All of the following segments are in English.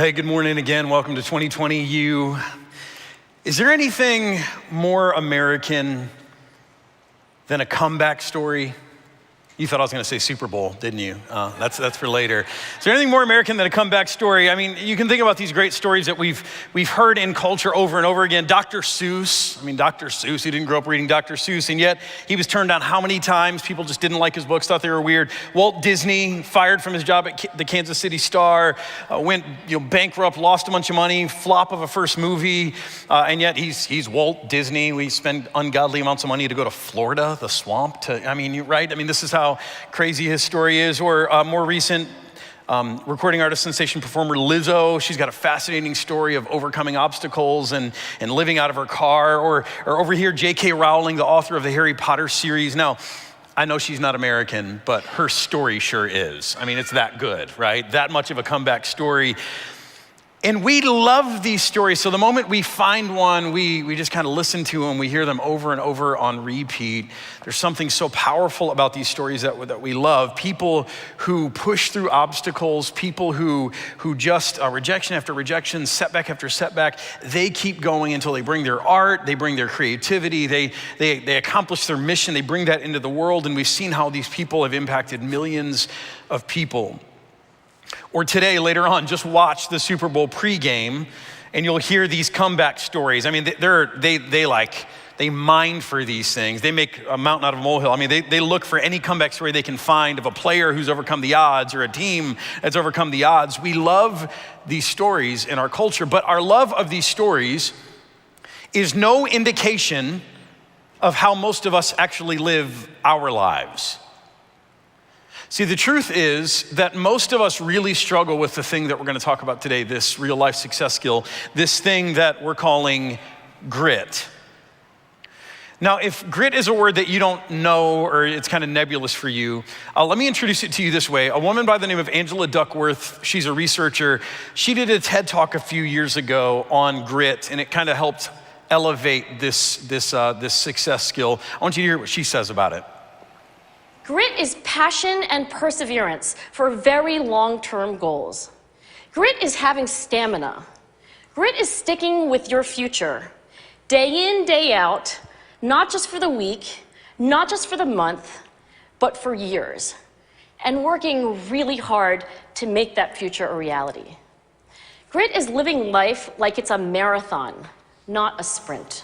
Well, hey, good morning again. Welcome to 2020 U. Is there anything more American than a comeback story? You thought I was going to say Super Bowl, didn't you? That's for later. Is there anything more American than a comeback story? I mean, you can think about these great stories that we've heard in culture over and over again. Dr. Seuss, he didn't grow up reading Dr. Seuss, and yet he was turned down how many times? People just didn't like his books, thought they were weird. Walt Disney, fired from his job at the Kansas City Star, went bankrupt, lost a bunch of money, flop of a first movie, and yet he's Walt Disney. We spend ungodly amounts of money to go to Florida, the swamp, right? This is how crazy his story is. Or more recent, recording artist, sensation performer Lizzo. She's got a fascinating story of overcoming obstacles and living out of her car. Or over here, J.K. Rowling, the author of the Harry Potter series. Now, I know she's not American, but her story sure is. It's that good, right? That much of a comeback story. And we love these stories. So the moment we find one, we just kind of listen to them. We hear them over and over on repeat. There's something so powerful about these stories that we love. People who push through obstacles, people who just rejection after rejection, setback after setback, they keep going until they bring their art, they bring their creativity, they accomplish their mission, they bring that into the world. And we've seen how these people have impacted millions of people. Or today, later on, just watch the Super Bowl pregame and you'll hear these comeback stories. They mine for these things. They make a mountain out of a molehill. They look for any comeback story they can find of a player who's overcome the odds or a team that's overcome the odds. We love these stories in our culture, but our love of these stories is no indication of how most of us actually live our lives. See, the truth is that most of us really struggle with the thing that we're going to talk about today, this real life success skill, this thing that we're calling grit. Now, if grit is a word that you don't know or it's kind of nebulous for you, let me introduce it to you this way. A woman by the name of Angela Duckworth, she's a researcher. She did a TED Talk a few years ago on grit, and it kind of helped elevate this success skill. I want you to hear what she says about it. Grit is passion and perseverance for very long-term goals. Grit is having stamina. Grit is sticking with your future, day in, day out, not just for the week, not just for the month, but for years, and working really hard to make that future a reality. Grit is living life like it's a marathon, not a sprint.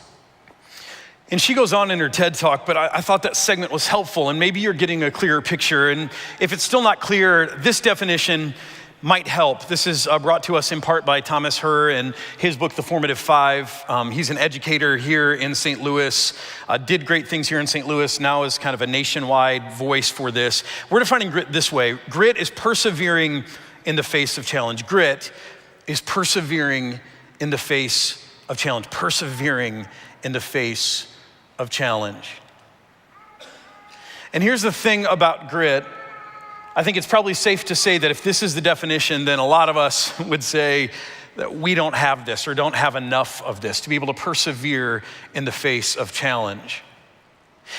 And she goes on in her TED Talk, but I thought that segment was helpful, and maybe you're getting a clearer picture. And if it's still not clear, this definition might help. This is brought to us in part by Thomas Herr and his book, The Formative Five. He's an educator here in St. Louis, did great things here in St. Louis, now is kind of a nationwide voice for this. We're defining grit this way. Grit is persevering in the face of challenge. Grit is persevering in the face of challenge. Persevering in the face of challenge. And here's the thing about grit. I think it's probably safe to say that if this is the definition, then a lot of us would say that we don't have this or don't have enough of this to be able to persevere in the face of challenge.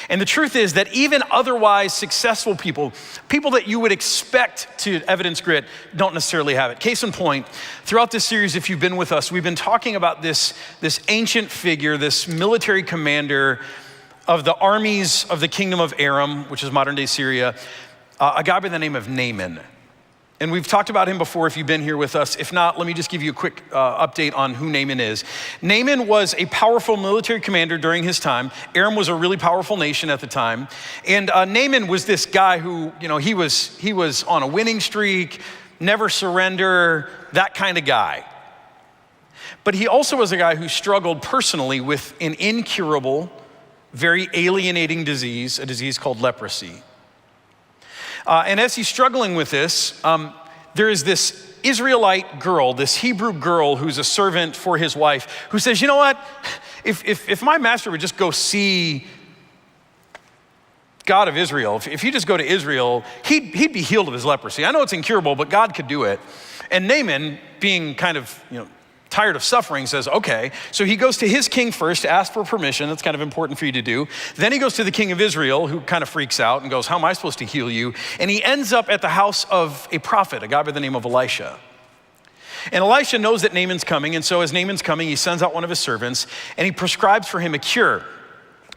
And the truth is that even otherwise successful people that you would expect to evidence grit, don't necessarily have it. Case in point, throughout this series, if you've been with us, we've been talking about this ancient figure, this military commander of the armies of the kingdom of Aram, which is modern day Syria, a guy by the name of Naaman. And we've talked about him before if you've been here with us. If not, let me just give you a quick update on who Naaman is. Naaman was a powerful military commander during his time. Aram was a really powerful nation at the time. And Naaman was this guy who, he was on a winning streak, never surrender, that kind of guy. But he also was a guy who struggled personally with an incurable, very alienating disease, a disease called leprosy. And as he's struggling with this, there is this Israelite girl, this Hebrew girl who's a servant for his wife, who says, you know what, if my master would just go see God of Israel, if he just go to Israel, he'd be healed of his leprosy. I know it's incurable, but God could do it. And Naaman, being kind of, tired of suffering, says, okay. So he goes to his king first to ask for permission. That's kind of important for you to do. Then he goes to the king of Israel, who kind of freaks out and goes, how am I supposed to heal you? And he ends up at the house of a prophet, a guy by the name of Elisha. And Elisha knows that Naaman's coming, and so as Naaman's coming, he sends out one of his servants, and he prescribes for him a cure.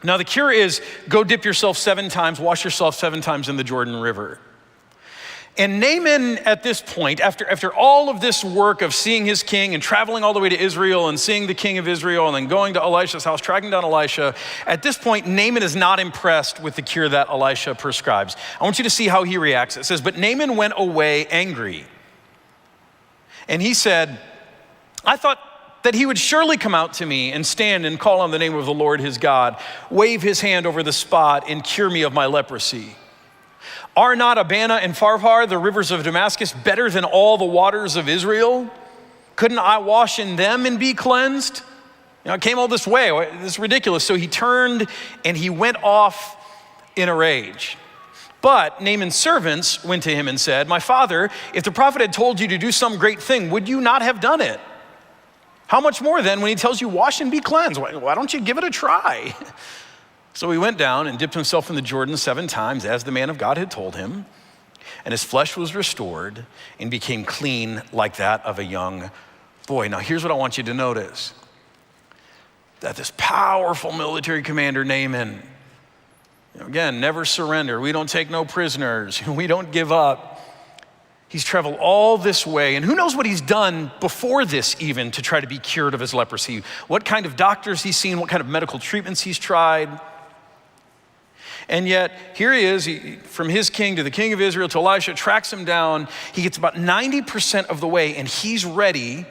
Now the cure is, go dip yourself 7 times, wash yourself 7 times in the Jordan River. And Naaman at this point, after all of this work of seeing his king and traveling all the way to Israel and seeing the king of Israel and then going to Elisha's house, tracking down Elisha, at this point, Naaman is not impressed with the cure that Elisha prescribes. I want you to see how he reacts. It says, but Naaman went away angry. And he said, I thought that he would surely come out to me and stand and call on the name of the Lord his God, wave his hand over the spot and cure me of my leprosy. Are not Abana and Pharpar, the rivers of Damascus, better than all the waters of Israel? Couldn't I wash in them and be cleansed? I came all this way. This is ridiculous. So he turned and he went off in a rage. But Naaman's servants went to him and said, my father, if the prophet had told you to do some great thing, would you not have done it? How much more then when he tells you wash and be cleansed? Why don't you give it a try? So he went down and dipped himself in the Jordan 7 times as the man of God had told him. And his flesh was restored and became clean like that of a young boy. Now here's what I want you to notice. That this powerful military commander, Naaman, again, never surrender. We don't take no prisoners. We don't give up. He's traveled all this way, and who knows what he's done before this even to try to be cured of his leprosy. What kind of doctors he's seen, what kind of medical treatments he's tried. And yet, here he is, from his king to the king of Israel to Elisha, tracks him down. He gets about 90% of the way, and he's ready,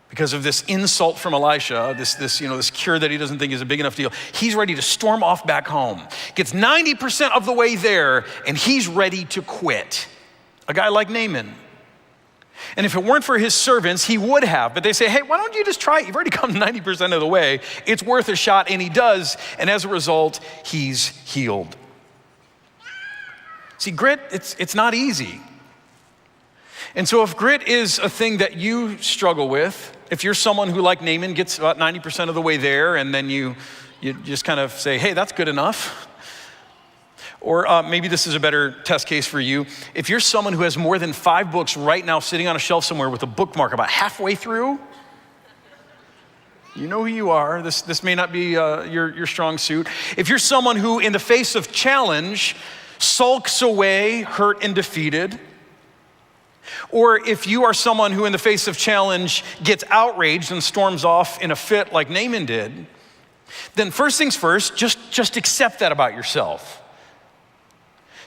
because of this insult from Elisha, this cure that he doesn't think is a big enough deal. He's ready to storm off back home. Gets 90% of the way there, and he's ready to quit. A guy like Naaman. And if it weren't for his servants, he would have. But they say, hey, why don't you just try it? You've already come 90% of the way. It's worth a shot, and he does. And as a result, he's healed. See, grit, it's not easy. And so if grit is a thing that you struggle with, if you're someone who, like Naaman, gets about 90% of the way there, and then you just kind of say, hey, that's good enough. Or maybe this is a better test case for you. If you're someone who has more than 5 books right now sitting on a shelf somewhere with a bookmark about halfway through, you know who you are. This may not be your strong suit. If you're someone who, in the face of challenge, sulks away, hurt and defeated, or if you are someone who, in the face of challenge, gets outraged and storms off in a fit like Naaman did, then first things first, just accept that about yourself.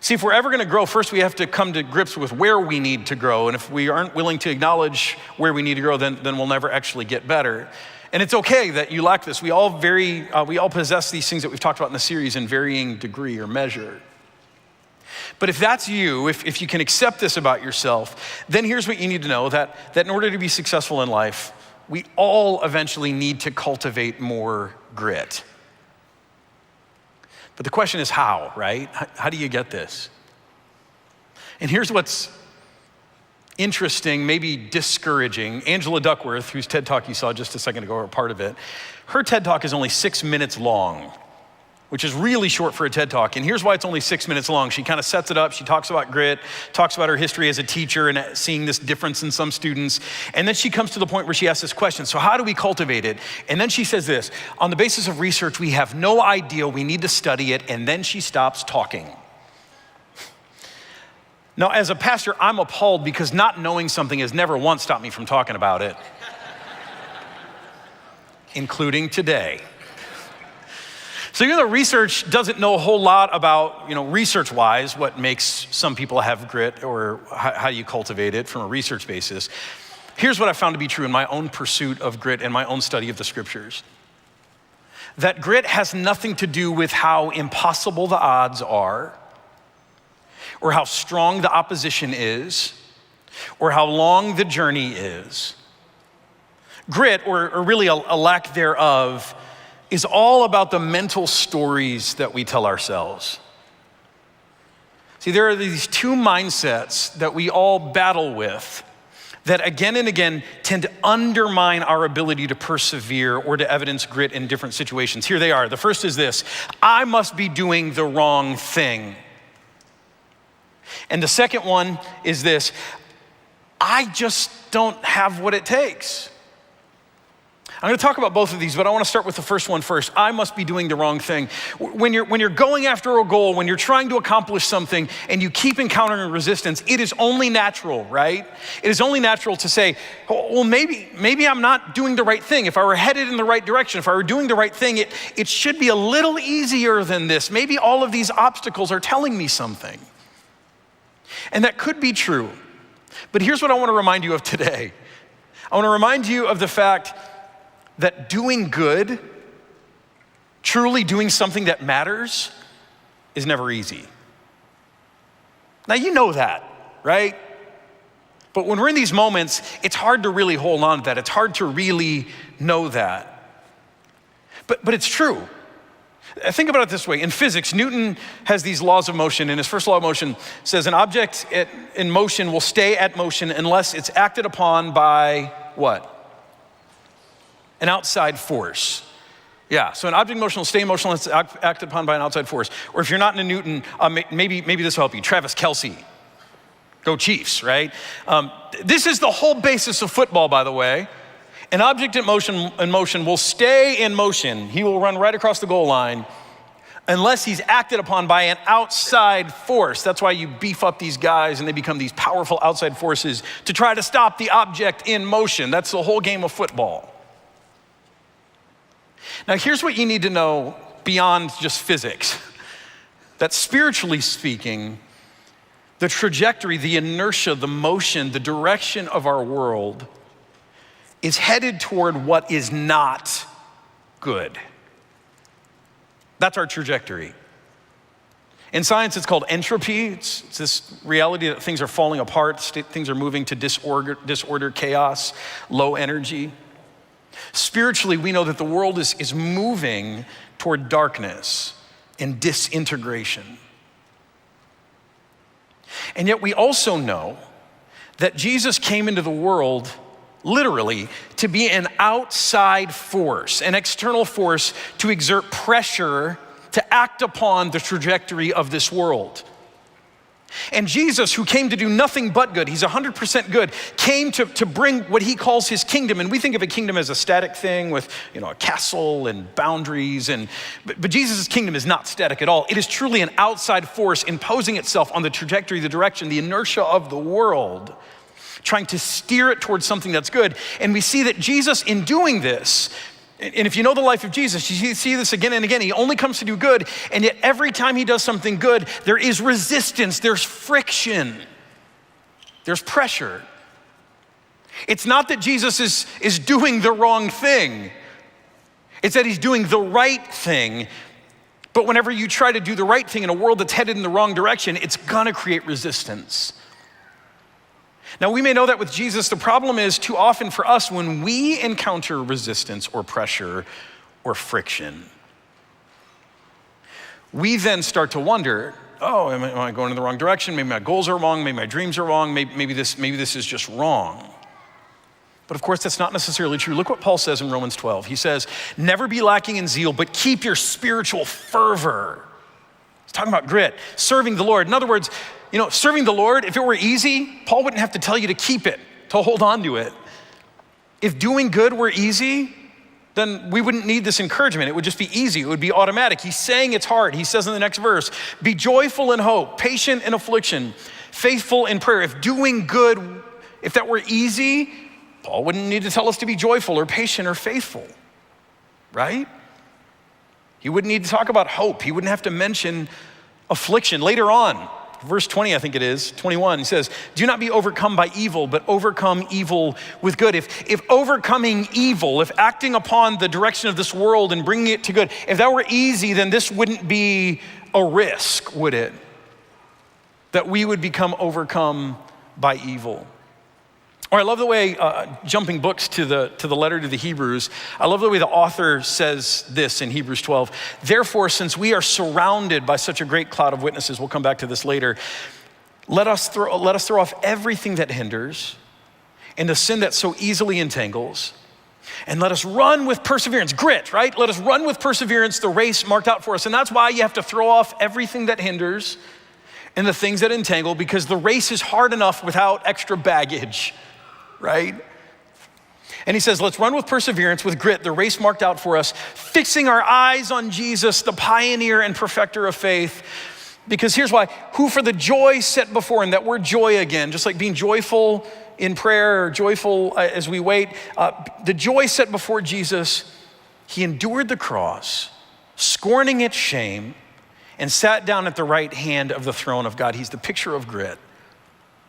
See, if we're ever gonna grow, first we have to come to grips with where we need to grow. And if we aren't willing to acknowledge where we need to grow, then we'll never actually get better. And it's okay that you lack this. We all possess these things that we've talked about in the series in varying degree or measure. But if that's you, if you can accept this about yourself, then here's what you need to know, that in order to be successful in life, we all eventually need to cultivate more grit. But the question is how, right? How do you get this? And here's what's interesting, maybe discouraging. Angela Duckworth, whose TED Talk you saw just a second ago, or part of it, her TED Talk is only 6 minutes long, which is really short for a TED Talk. And here's why it's only 6 minutes long. She kind of sets it up. She talks about grit, talks about her history as a teacher and seeing this difference in some students. And then she comes to the point where she asks this question, so how do we cultivate it? And then she says this, on the basis of research, we have no idea, we need to study it. And then she stops talking. Now, as a pastor, I'm appalled because not knowing something has never once stopped me from talking about it, including today. So even though research doesn't know a whole lot about, research-wise, what makes some people have grit or how you cultivate it from a research basis, here's what I found to be true in my own pursuit of grit and my own study of the scriptures. That grit has nothing to do with how impossible the odds are, or how strong the opposition is, or how long the journey is. Grit, or really a lack thereof, is all about the mental stories that we tell ourselves. See, there are these 2 mindsets that we all battle with that again and again tend to undermine our ability to persevere or to evidence grit in different situations. Here they are. The first is this: I must be doing the wrong thing. And the second one is this: I just don't have what it takes. I'm going to talk about both of these, but I want to start with the first one first. I must be doing the wrong thing. When you're going after a goal, when you're trying to accomplish something and you keep encountering resistance, it is only natural, right? It is only natural to say, well, maybe I'm not doing the right thing. If I were headed in the right direction, if I were doing the right thing, it should be a little easier than this. Maybe all of these obstacles are telling me something. And that could be true. But here's what I want to remind you of today. I want to remind you of the fact that doing good, truly doing something that matters, is never easy. Now you know that, right? But when we're in these moments, it's hard to really hold on to that. It's hard to really know that. But it's true. Think about it this way. In physics, Newton has these laws of motion, and his first law of motion says an object in motion will stay at motion unless it's acted upon by what? An outside force. Yeah, so an object in motion will stay in motion unless it's acted upon by an outside force. Or if you're not into Newton, maybe this will help you. Travis Kelce. Go Chiefs, right? This is the whole basis of football, by the way. An object in motion will stay in motion. He will run right across the goal line unless he's acted upon by an outside force. That's why you beef up these guys and they become these powerful outside forces to try to stop the object in motion. That's the whole game of football. Now, here's what you need to know beyond just physics. That spiritually speaking, the trajectory, the inertia, the motion, the direction of our world is headed toward what is not good. That's our trajectory. In science, it's called entropy. It's this reality that things are falling apart, things are moving to disorder, chaos, low energy. Spiritually, we know that the world is moving toward darkness and disintegration. And yet we also know that Jesus came into the world literally to be an outside force, an external force to exert pressure to act upon the trajectory of this world. And Jesus, who came to do nothing but good, he's 100% good, came to bring what he calls his kingdom. And we think of a kingdom as a static thing with, a castle and boundaries. But Jesus' kingdom is not static at all. It is truly an outside force imposing itself on the trajectory, the direction, the inertia of the world, trying to steer it towards something that's good. And we see that Jesus, in doing this, and if you know the life of Jesus, you see this again and again. He only comes to do good, and yet every time he does something good, there is resistance, there's friction, there's pressure. It's not that Jesus is doing the wrong thing. It's that he's doing the right thing. But whenever you try to do the right thing in a world that's headed in the wrong direction, it's gonna create resistance. Now, we may know that with Jesus. The problem is too often for us when we encounter resistance or pressure or friction, we then start to wonder, am I going in the wrong direction? Maybe my goals are wrong. Maybe my dreams are wrong. Maybe this is just wrong. But of course, that's not necessarily true. Look what Paul says in Romans 12. He says, never be lacking in zeal, but keep your spiritual fervor. He's talking about grit, serving the Lord. In other words, serving the Lord, if it were easy, Paul wouldn't have to tell you to keep it, to hold on to it. If doing good were easy, then we wouldn't need this encouragement. It would just be easy. It would be automatic. He's saying it's hard. He says in the next verse, be joyful in hope, patient in affliction, faithful in prayer. If doing good, if that were easy, Paul wouldn't need to tell us to be joyful or patient or faithful, right? He wouldn't need to talk about hope. He wouldn't have to mention affliction. Later on, verse 20, I think it is, 21, he says, do not be overcome by evil, but overcome evil with good. If overcoming evil, if acting upon the direction of this world and bringing it to good, if that were easy, then this wouldn't be a risk, would it? That we would become overcome by evil. Or I love the way, jumping books to the letter to the Hebrews, I love the way the author says this in Hebrews 12. Therefore, since we are surrounded by such a great cloud of witnesses, we'll come back to this later, let us throw off everything that hinders and the sin that so easily entangles, and let us run with perseverance, grit, right? Let us run with perseverance the race marked out for us. And that's why you have to throw off everything that hinders and the things that entangle, because the race is hard enough without extra baggage, right? And he says, let's run with perseverance, with grit, the race marked out for us, fixing our eyes on Jesus, the pioneer and perfecter of faith. Because here's why, who for the joy set before him, that word joy again, just like being joyful in prayer or joyful as we wait, the joy set before Jesus, he endured the cross, scorning its shame, and sat down at the right hand of the throne of God. He's the picture of grit.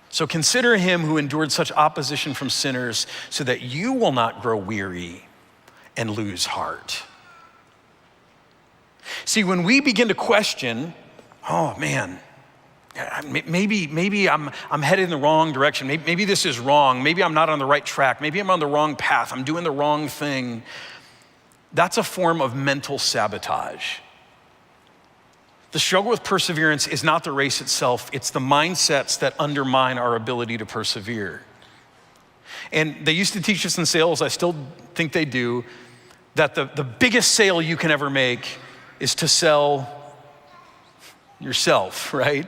So consider him who endured such opposition from sinners so that you will not grow weary and lose heart. See, when we begin to question, oh man, maybe I'm headed in the wrong direction. Maybe this is wrong. Maybe I'm not on the right track. Maybe I'm on the wrong path. I'm doing the wrong thing. That's a form of mental sabotage. The struggle with perseverance is not the race itself, it's the mindsets that undermine our ability to persevere. And they used to teach us in sales, I still think they do, that the biggest sale you can ever make is to sell yourself, right?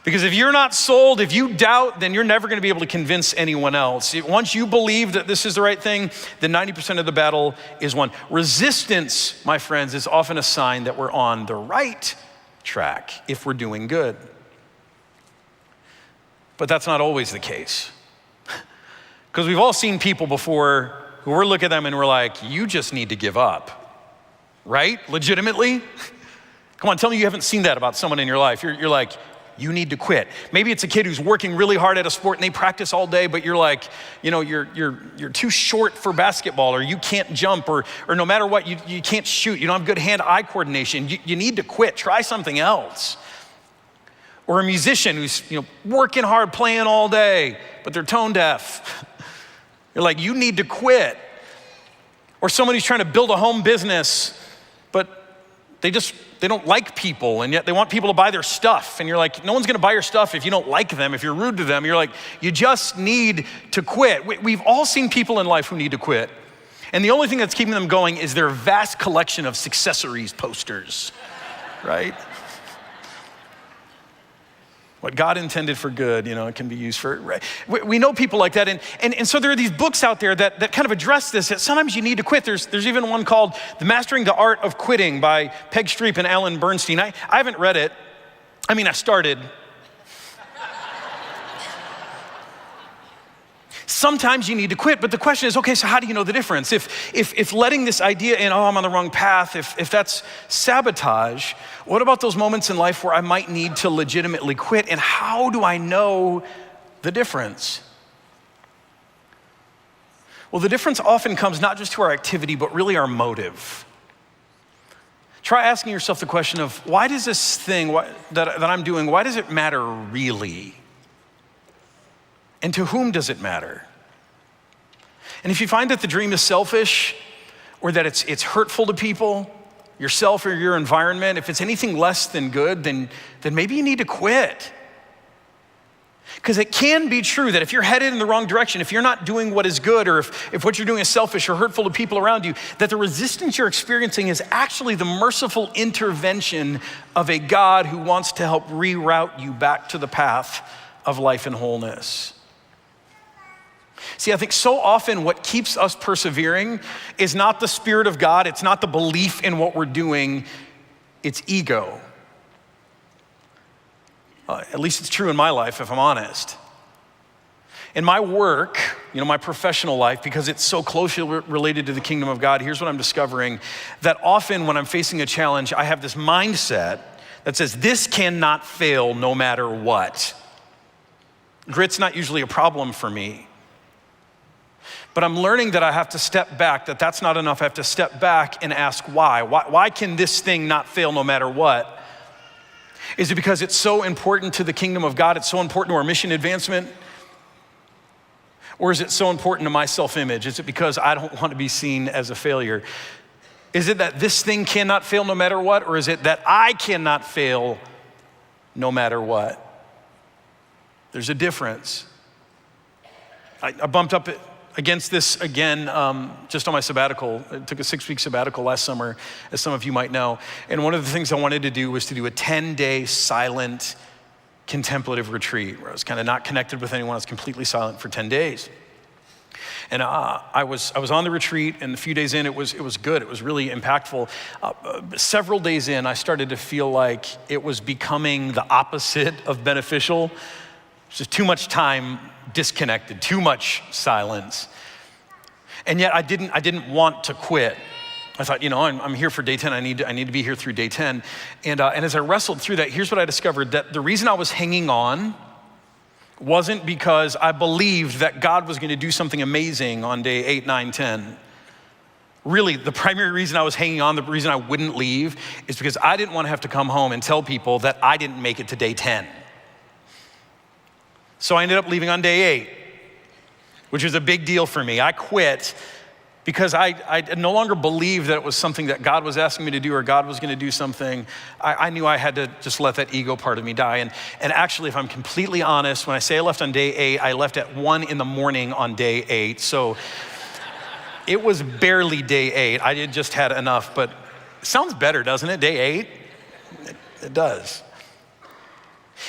Because if you're not sold, if you doubt, then you're never gonna be able to convince anyone else. Once you believe that this is the right thing, then 90% of the battle is won. Resistance, my friends, is often a sign that we're on the right track if we're doing good. But that's not always the case. Because we've all seen people before who we're looking at them and we're like, you just need to give up, right? Legitimately? Come on, tell me you haven't seen that about someone in your life. You're like, you need to quit. Maybe it's a kid who's working really hard at a sport and they practice all day, but you're like, you're too short for basketball, or you can't jump, or no matter what, you can't shoot. You don't have good hand-eye coordination. You need to quit. Try something else. Or a musician who's working hard, playing all day, but they're tone deaf. You're like, you need to quit. Or someone who's trying to build a home business, but they don't like people, and yet they want people to buy their stuff. And you're like, no one's gonna buy your stuff if you don't like them, if you're rude to them. You're like, you just need to quit. We've all seen people in life who need to quit. And the only thing that's keeping them going is their vast collection of successories posters, right? What God intended for good, it can be used for, right? We know people like that. And so there are these books out there that kind of address this, that sometimes you need to quit. There's even one called The Mastering the Art of Quitting by Peg Streep and Alan Bernstein. I haven't read it. I started. Sometimes you need to quit, but the question is, okay, so how do you know the difference? If letting this idea in, I'm on the wrong path, if that's sabotage, what about those moments in life where I might need to legitimately quit? And how do I know the difference? Well, the difference often comes not just to our activity, but really our motive. Try asking yourself the question of, why does this thing that I'm doing, why does it matter really? And to whom does it matter? And if you find that the dream is selfish, or that it's hurtful to people, yourself or your environment, if it's anything less than good, then maybe you need to quit. Because it can be true that if you're headed in the wrong direction, if you're not doing what is good, or if what you're doing is selfish or hurtful to people around you, that the resistance you're experiencing is actually the merciful intervention of a God who wants to help reroute you back to the path of life and wholeness. See, I think so often what keeps us persevering is not the Spirit of God, it's not the belief in what we're doing, it's ego. At least it's true in my life, if I'm honest. In my work, my professional life, because it's so closely related to the kingdom of God, here's what I'm discovering, that often when I'm facing a challenge, I have this mindset that says, this cannot fail no matter what. Grit's not usually a problem for me. But I'm learning that I have to step back, that's not enough. I have to step back and ask why. Why can this thing not fail no matter what? Is it because it's so important to the kingdom of God? It's so important to our mission advancement? Or is it so important to my self-image? Is it because I don't want to be seen as a failure? Is it that this thing cannot fail no matter what? Or is it that I cannot fail no matter what? There's a difference. I bumped up against this again just on my sabbatical. I took a 6-week sabbatical last summer, as some of you might know. And one of the things I wanted to do was to do a 10-day silent contemplative retreat where I was kind of not connected with anyone. I was completely silent for 10 days. And I was on the retreat, and a few days in, it was good. It was really impactful. Several days in, I started to feel like it was becoming the opposite of beneficial. Just too much time disconnected, too much silence. And yet I didn't want to quit. I thought, I'm here for day 10. I need to be here through day 10. And as I wrestled through that, here's what I discovered: that the reason I was hanging on wasn't because I believed that God was going to do something amazing on day 8, 9, 10. Really, the primary reason I was hanging on, the reason I wouldn't leave, is because I didn't want to have to come home and tell people that I didn't make it to day 10. So I ended up leaving on day 8, which was a big deal for me. I quit because I no longer believed that it was something that God was asking me to do or God was going to do something. I knew I had to just let that ego part of me die. And actually, if I'm completely honest, when I say I left on day 8, I left at 1 in the morning on day 8. So it was barely day 8. I had just had enough, but it sounds better, doesn't it? Day 8? It does.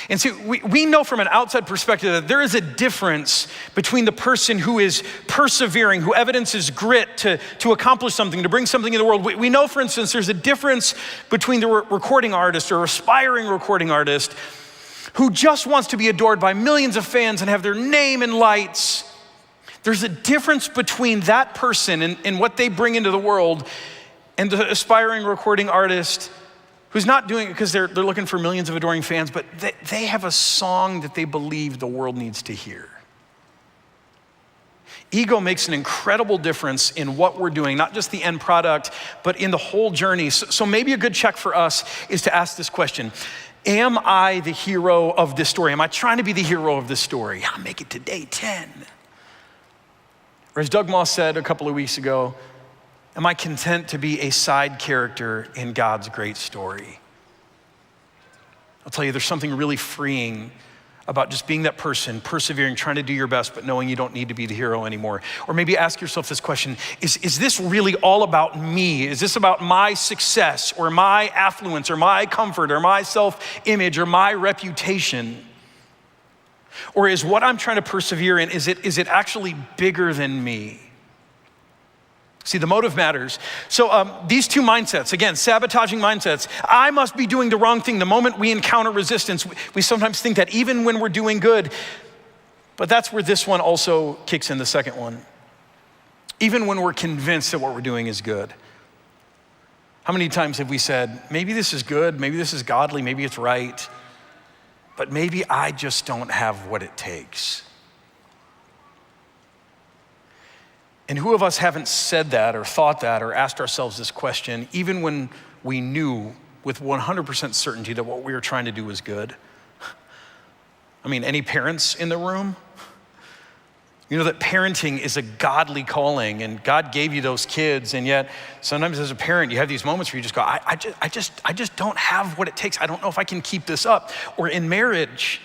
And so we know from an outside perspective that there is a difference between the person who is persevering, who evidences grit to accomplish something, to bring something in the world. We know, for instance, there's a difference between the recording artist or aspiring recording artist who just wants to be adored by millions of fans and have their name in lights. There's a difference between that person and what they bring into the world and the aspiring recording artist who's not doing it because they're looking for millions of adoring fans, but they have a song that they believe the world needs to hear. Ego makes an incredible difference in what we're doing, not just the end product, but in the whole journey. So maybe a good check for us is to ask this question: am I the hero of this story? Am I trying to be the hero of this story? I'll make it to day 10. Or as Doug Moss said a couple of weeks ago, am I content to be a side character in God's great story? I'll tell you, there's something really freeing about just being that person, persevering, trying to do your best, but knowing you don't need to be the hero anymore. Or maybe ask yourself this question: is this really all about me? Is this about my success or my affluence or my comfort or my self-image or my reputation? Or is what I'm trying to persevere in, is it actually bigger than me? See, the motive matters. So these two mindsets, again, sabotaging mindsets. I must be doing the wrong thing. The moment we encounter resistance, we sometimes think that even when we're doing good. But that's where this one also kicks in, the second one. Even when we're convinced that what we're doing is good. How many times have we said, maybe this is good, maybe this is godly, maybe it's right, but maybe I just don't have what it takes? And who of us haven't said that or thought that or asked ourselves this question, even when we knew with 100% certainty that what we were trying to do was good? I mean, any parents in the room? You know that parenting is a godly calling, and God gave you those kids, and yet sometimes as a parent, you have these moments where you just go, I just don't have what it takes. I don't know if I can keep this up. Or in marriage,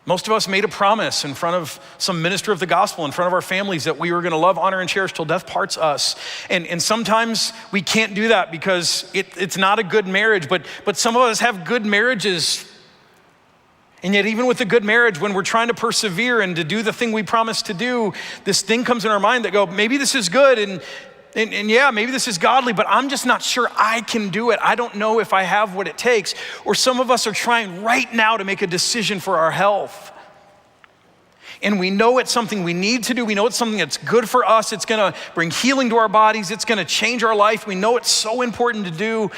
most of us made a promise in front of some minister of the gospel, in front of our families, that we were gonna love, honor, and cherish till death parts us. And sometimes we can't do that because it's not a good marriage, but some of us have good marriages. And yet even with a good marriage, when we're trying to persevere and to do the thing we promised to do, this thing comes in our mind that go, maybe this is good, and yeah, maybe this is godly, but I'm just not sure I can do it. I don't know if I have what it takes. Or some of us are trying right now to make a decision for our health. And we know it's something we need to do. We know it's something that's good for us. It's gonna bring healing to our bodies. It's gonna change our life. We know it's so important to do.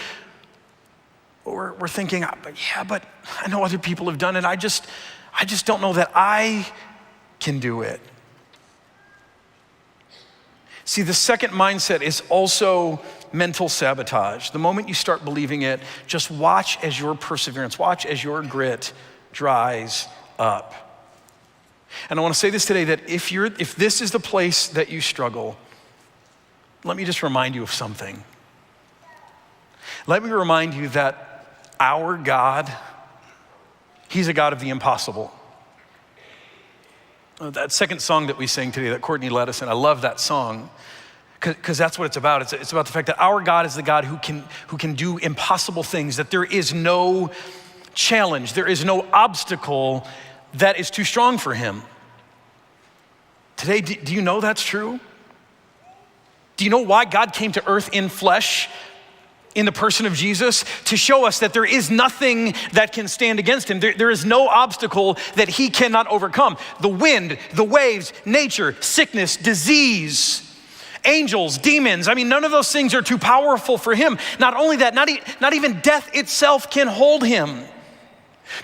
But we're thinking, but I know other people have done it. I just don't know that I can do it. See, the second mindset is also mental sabotage. The moment you start believing it, just watch as your perseverance, watch as your grit dries up. And I want to say this today, that if this is the place that you struggle, let me just remind you of something. Let me remind you that our God, He's a God of the impossible. That second song that we sang today that Courtney led us in, I love that song because that's what it's about. It's about the fact that our God is the God who can do impossible things, that there is no challenge, there is no obstacle that is too strong for him. Today, do you know that's true? Do you know why God came to earth in flesh, in the person of Jesus? To show us that there is nothing that can stand against him. There is no obstacle that he cannot overcome. The wind, the waves, nature, sickness, disease, angels, demons. I mean, none of those things are too powerful for him. Not only that, not even death itself can hold him.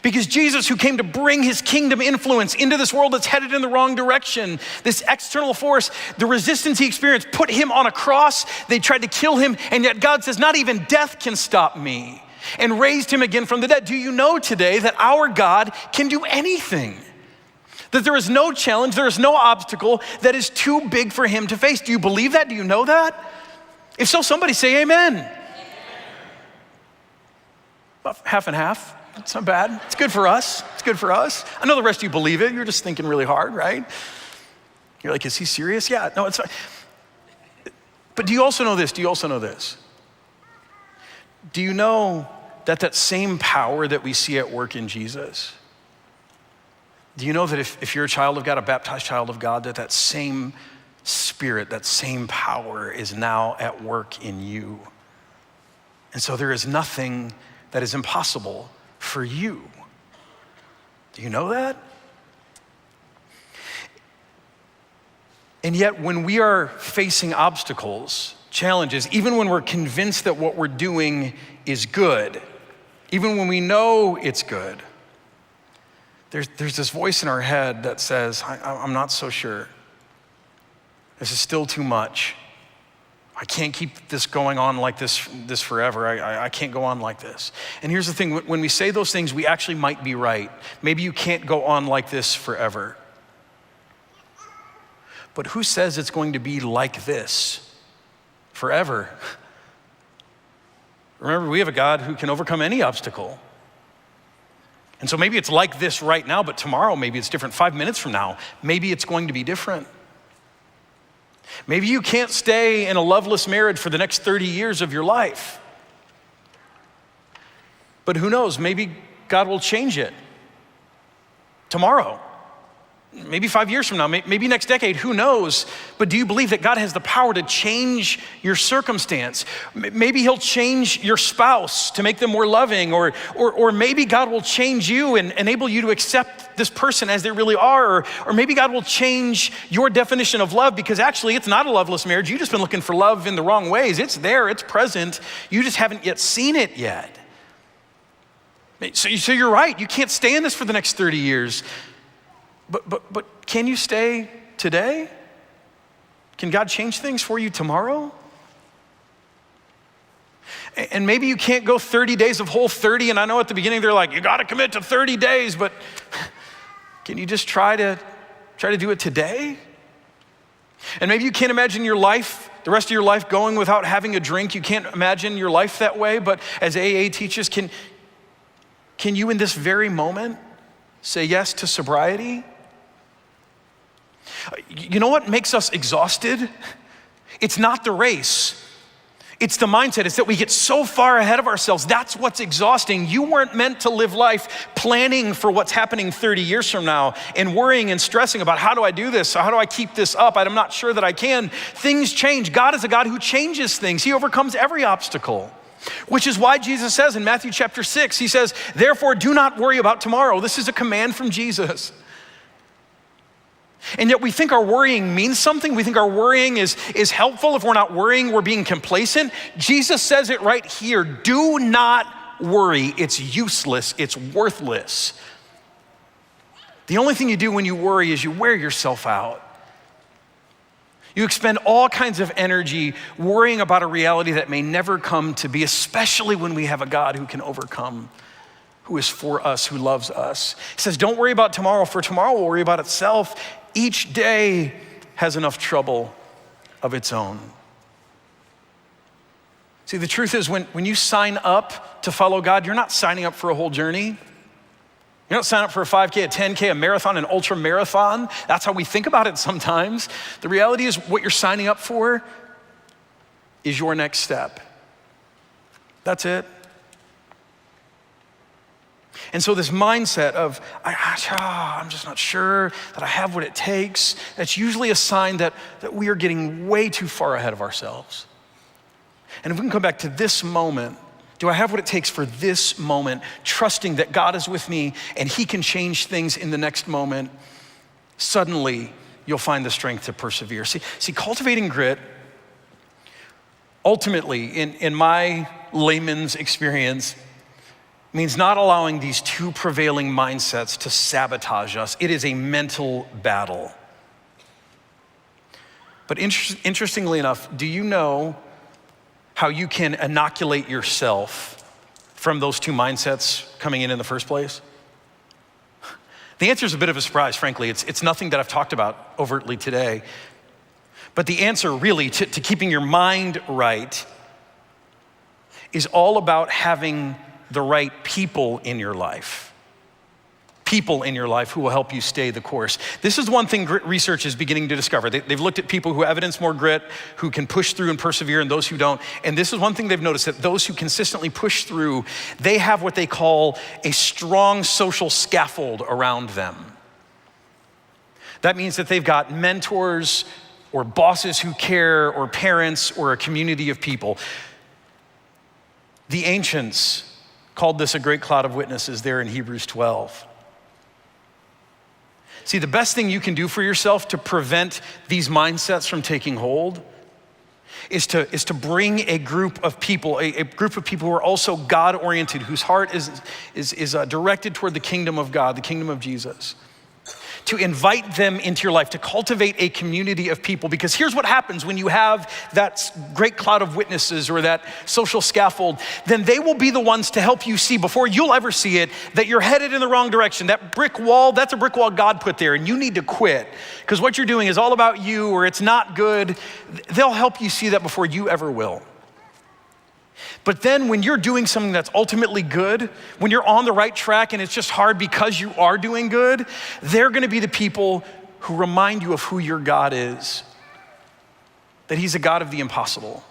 Because Jesus, who came to bring his kingdom influence into this world that's headed in the wrong direction, this external force, the resistance he experienced, put him on a cross. They tried to kill him, and yet God says, not even death can stop me, and raised him again from the dead. Do you know today that our God can do anything? That there is no challenge, there is no obstacle that is too big for him to face. Do you believe that? Do you know that? If so, somebody say amen. About half and half. It's not bad. It's good for us. It's good for us. I know the rest of you believe it. You're just thinking really hard, right? You're like, is he serious? Yeah, no, it's fine. But do you also know this? Do you also know this? Do you know that that same power that we see at work in Jesus, do you know that if you're a child of God, a baptized child of God, that that same spirit, that same power is now at work in you? And so there is nothing that is impossible for you. Do you know that? And yet when we are facing obstacles, challenges, even when we're convinced that what we're doing is good, even when we know it's good, there's this voice in our head that says, I'm not so sure. This is still too much. I can't keep this going on like this forever. I can't go on like this. And here's the thing, when we say those things, we actually might be right. Maybe you can't go on like this forever. But who says it's going to be like this forever? Remember, we have a God who can overcome any obstacle. And so maybe it's like this right now, but tomorrow maybe it's different. 5 minutes from now, maybe it's going to be different. Maybe you can't stay in a loveless marriage for the next 30 years of your life. But who knows, maybe God will change it tomorrow. Maybe 5 years from now, maybe next decade, who knows? But do you believe that God has the power to change your circumstance? Maybe he'll change your spouse to make them more loving, or maybe God will change you and enable you to accept this person as they really are, or maybe God will change your definition of love, because actually it's not a loveless marriage. You've just been looking for love in the wrong ways. It's there, it's present. You just haven't yet seen it yet. So you're right, you can't stay in this for the next 30 years. But can you stay today? Can God change things for you tomorrow? And maybe you can't go 30 days of Whole 30, and I know at the beginning they're like, you gotta commit to 30 days, but can you just try to do it today? And maybe you can't imagine your life, the rest of your life going without having a drink. You can't imagine your life that way, but as AA teaches, can you in this very moment say yes to sobriety? You know what makes us exhausted? It's not the race. It's the mindset. It's that we get so far ahead of ourselves. That's what's exhausting. You weren't meant to live life planning for what's happening 30 years from now and worrying and stressing about how do I do this? How do I keep this up? I'm not sure that I can. Things change. God is a God who changes things. He overcomes every obstacle, which is why Jesus says in Matthew chapter 6, he says, therefore do not worry about tomorrow. This is a command from Jesus. And yet we think our worrying means something. We think our worrying is helpful. If we're not worrying, we're being complacent. Jesus says it right here. Do not worry. It's useless. It's worthless. The only thing you do when you worry is you wear yourself out. You expend all kinds of energy worrying about a reality that may never come to be, especially when we have a God who can overcome, who is for us, who loves us. He says, don't worry about tomorrow, for tomorrow will worry about itself. Each day has enough trouble of its own. See, the truth is when you sign up to follow God, you're not signing up for a whole journey. You don't sign up for a 5K, a 10K, a marathon, an ultra marathon. That's how we think about it sometimes. The reality is what you're signing up for is your next step. That's it. And so this mindset of, I'm just not sure that I have what it takes, that's usually a sign that we are getting way too far ahead of ourselves. And if we can come back to this moment, do I have what it takes for this moment, trusting that God is with me and he can change things in the next moment, suddenly you'll find the strength to persevere. See, cultivating grit, ultimately, in my layman's experience, means not allowing these two prevailing mindsets to sabotage us. It is a mental battle. But interestingly enough, do you know how you can inoculate yourself from those two mindsets coming in the first place? The answer is a bit of a surprise, frankly. It's nothing that I've talked about overtly today. But the answer really to keeping your mind right is all about having the right people in your life. People in your life who will help you stay the course. This is one thing grit research is beginning to discover. They've looked at people who evidence more grit, who can push through and persevere, and those who don't. And this is one thing they've noticed, that those who consistently push through, they have what they call a strong social scaffold around them. That means that they've got mentors or bosses who care, or parents, or a community of people. The ancients called this a great cloud of witnesses there in Hebrews 12. See, the best thing you can do for yourself to prevent these mindsets from taking hold is to bring a group of people, a group of people who are also God-oriented, whose heart is directed toward the kingdom of God, the kingdom of Jesus. To invite them into your life, to cultivate a community of people. Because here's what happens when you have that great cloud of witnesses or that social scaffold, then they will be the ones to help you see before you'll ever see it that you're headed in the wrong direction. That brick wall, that's a brick wall God put there and you need to quit. Because what you're doing is all about you or it's not good. They'll help you see that before you ever will. But then when you're doing something that's ultimately good, when you're on the right track and it's just hard because you are doing good, they're gonna be the people who remind you of who your God is, that he's a God of the impossible.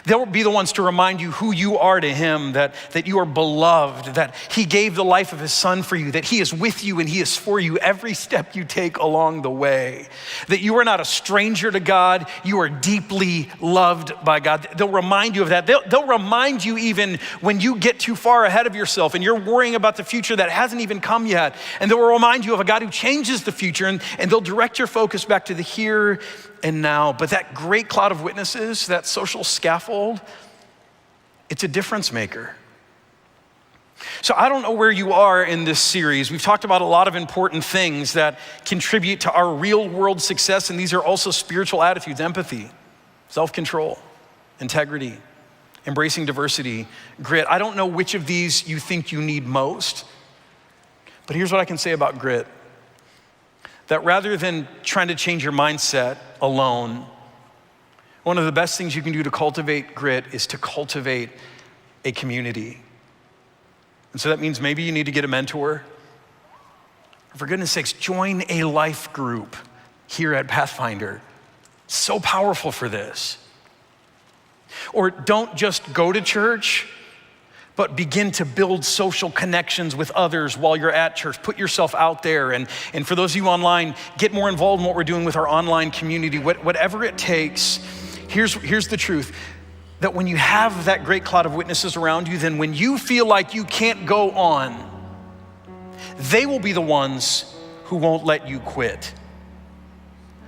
They'll be the ones to remind you who you are to him, that you are beloved, that he gave the life of his son for you, that he is with you and he is for you every step you take along the way, that you are not a stranger to God, you are deeply loved by God. They'll remind you of that. They'll remind you even when you get too far ahead of yourself and you're worrying about the future that hasn't even come yet. And they'll remind you of a God who changes the future, and they'll direct your focus back to the here and now. But that great cloud of witnesses, that social scaffold, it's a difference maker. So I don't know where you are in this series. We've talked about a lot of important things that contribute to our real world success, and these are also spiritual attitudes: empathy, self-control, integrity, embracing diversity, grit. I don't know which of these you think you need most, but here's what I can say about grit. That rather than trying to change your mindset alone, one of the best things you can do to cultivate grit is to cultivate a community. And so that means maybe you need to get a mentor. For goodness sakes, join a life group here at Pathfinder. It's so powerful for this. Or don't just go to church, but begin to build social connections with others while you're at church. Put yourself out there. And for those of you online, get more involved in what we're doing with our online community. Whatever it takes, here's the truth. That when you have that great cloud of witnesses around you, then when you feel like you can't go on, they will be the ones who won't let you quit.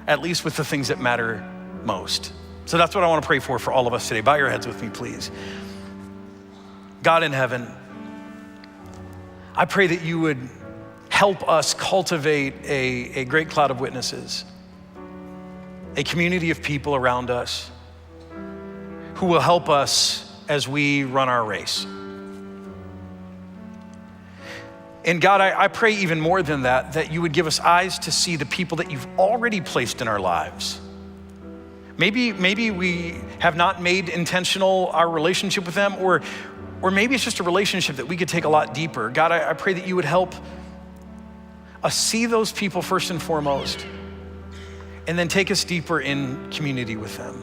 At least with the things that matter most. So that's what I want to pray for all of us today. Bow your heads with me, please. God in heaven, I pray that you would help us cultivate a great cloud of witnesses, a community of people around us who will help us as we run our race. And God, I pray even more than that you would give us eyes to see the people that you've already placed in our lives. Maybe we have not made intentional our relationship with them, or maybe it's just a relationship that we could take a lot deeper. God, I pray that you would help us see those people first and foremost, and then take us deeper in community with them.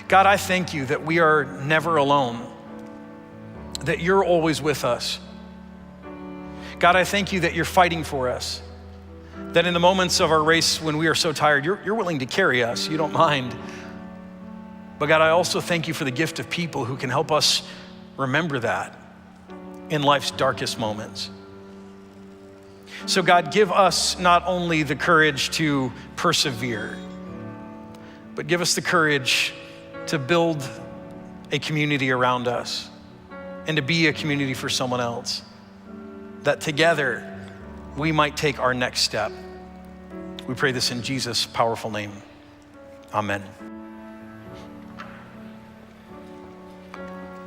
God, I thank you that we are never alone, that you're always with us. God, I thank you that you're fighting for us, that in the moments of our race when we are so tired, you're willing to carry us. You don't mind. But God, I also thank you for the gift of people who can help us remember that in life's darkest moments. So God, give us not only the courage to persevere, but give us the courage to build a community around us and to be a community for someone else, that together we might take our next step. We pray this in Jesus' powerful name. Amen.